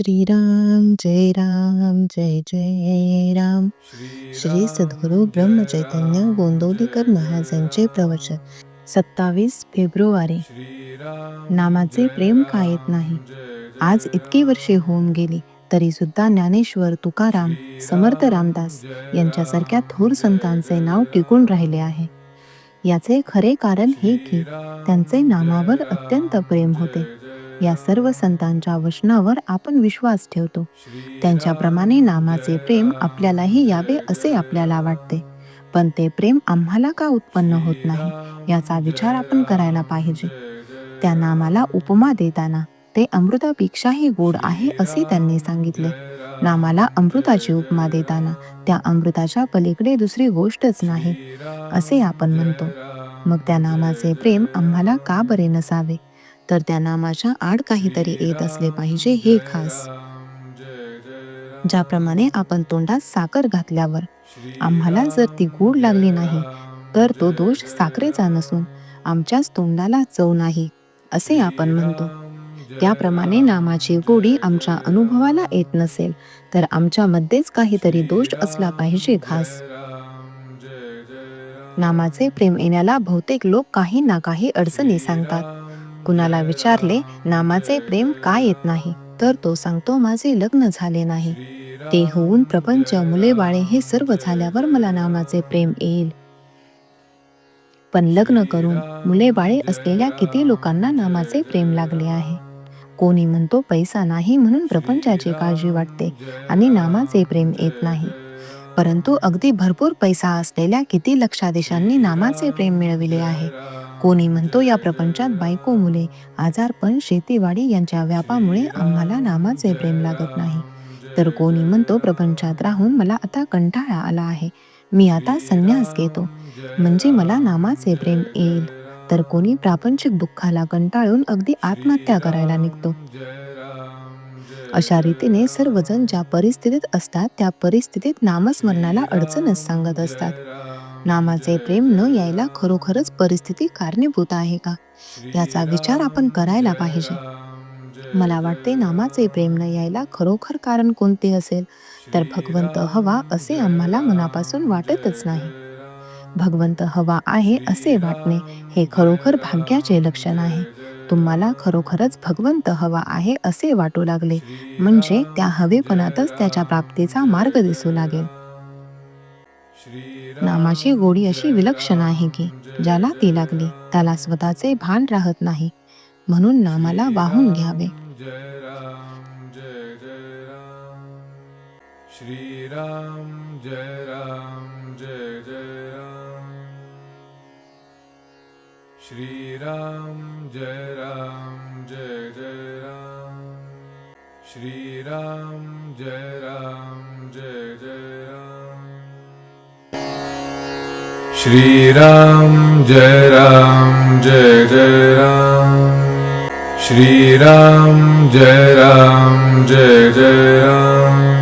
श्रीराम जय राम जय जय राम. श्री सद्गुरु ब्रह्म चैतन्य गोंदवलेकर महाराजांचे प्रवचन. 27 फेब्रुवारी. नामाचे प्रेम का येत नाही. आज इतकी वर्षे होऊन गेली तरी सुद्धा ज्ञानेश्वर तुकाराम, समर्थ रामदास यांच्यासारख्या थोर संतांचे नाव टिकून राहिले आहे. याचे खरे कारण हे की त्यांचे नामावर अत्यंत प्रेम होते. या सर्व संतांच्या वचनावर आपण विश्वास ठेवतो. त्यांच्याप्रमाणे नामाचे प्रेम आपल्यालाही यावे असे आपल्याला वाटते. पण ते प्रेम आम्हाला का उत्पन्न होत नाही याचा विचार आपण करायला पाहिजे. त्या नामाला उपमा देताना ते अमृतापेक्षाही गोड आहे असे त्यांनी सांगितले. नामाला अमृताची उपमा देताना त्या अमृताच्या पलीकडे दुसरी गोष्टच नाही असे आपण म्हणतो. मग त्या नामाचे प्रेम आम्हाला का बरे नसावे, तर त्या नामाच्या आड काहीतरी येत असले पाहिजे हे खास. ज्याप्रमाणे आपण तोंडात साखर घातल्यावर आम्हाला जर ती गोड लागली नाही तर तो दोष साखरेचा नसून आमच्याच तोंडाला चव नाही असे आपण म्हणतो. त्याप्रमाणे नामाची गोडी आमच्या अनुभवाला येत नसेल तर आमच्यामध्येच काहीतरी दोष असला पाहिजे खास. नामाचे प्रेम येण्याला बहुतेक लोक काही ना काही अडचणी सांगतात. कुणाला विचारले नामाचे प्रेम का येत नाही तर तो सांगतो माझे लग्न झाले नाही. ते होऊन प्रपंच, मुले बाळे हे सर्व झाल्यावर मला नामाचे प्रेम येईल. पण लग्न करून मुले बाळे असलेल्या किती लोकांना नामाचे प्रेम लागले आहे. कोणी म्हणतो पैसा नाही म्हणून प्रपंचाची काळजी वाटते आणि नामाचे प्रेम येत नाही. परंतु अगदी भरपूर पैसा असलेल्या किती लक्षाधीशांनी नामाचे प्रेम मिळविले आहे. कोणी म्हणतो या प्रपंचात बायको, मुले, आजारपण, शेतीवाडी यांच्या व्यापामुळे आम्हाला नामाचे प्रेम लागत नाही. तर कोणी म्हणतो प्रपंचात राहून मला आता कंटाळा आला आहे, मी आता संन्यास घेतो म्हणजे मला नामाचे प्रेम येईल. तर कोणी प्रापंचिक दुःखाला कंटाळून अगदी आत्महत्या करायला निघतो. अशा रीतीने सर्वजण ज्या परिस्थितीत असतात त्या परिस्थितीत नामस्मरणाला अडचणच सांगत असतात. नामाचे प्रेम न यायला खरोखरच परिस्थिती कारणीभूत आहे का याचा विचार आपण करायला पाहिजे. मला वाटते नामाचे प्रेम न यायला खरोखर कारण कोणते असेल तर भगवंत हवा असे आम्हाला मनापासून वाटतच नाही. भगवंत हवा आहे असे वाटणे हे खरोखर भाग्याचे लक्षण आहे. तुम्हाला खरोखरच भगवंत हवा आहे असे वाटू लागले म्हणजे त्या हवेपणातच त्याच्या प्राप्तीचा मार्ग दिसू लागेल. नामाची गोडी अशी विलक्षण आहे की ज्याला ती लागली त्याला स्वतःचे भान राहत नाही, म्हणून नामाला वाहून घ्यावे. श्रीराम जय राम जय जय राम. श्रीराम जय राम जय जय राम. श्रीराम जय राम जय जय राम. श्रीराम जय राम जय जय राम. श्रीराम जय राम जय जय राम.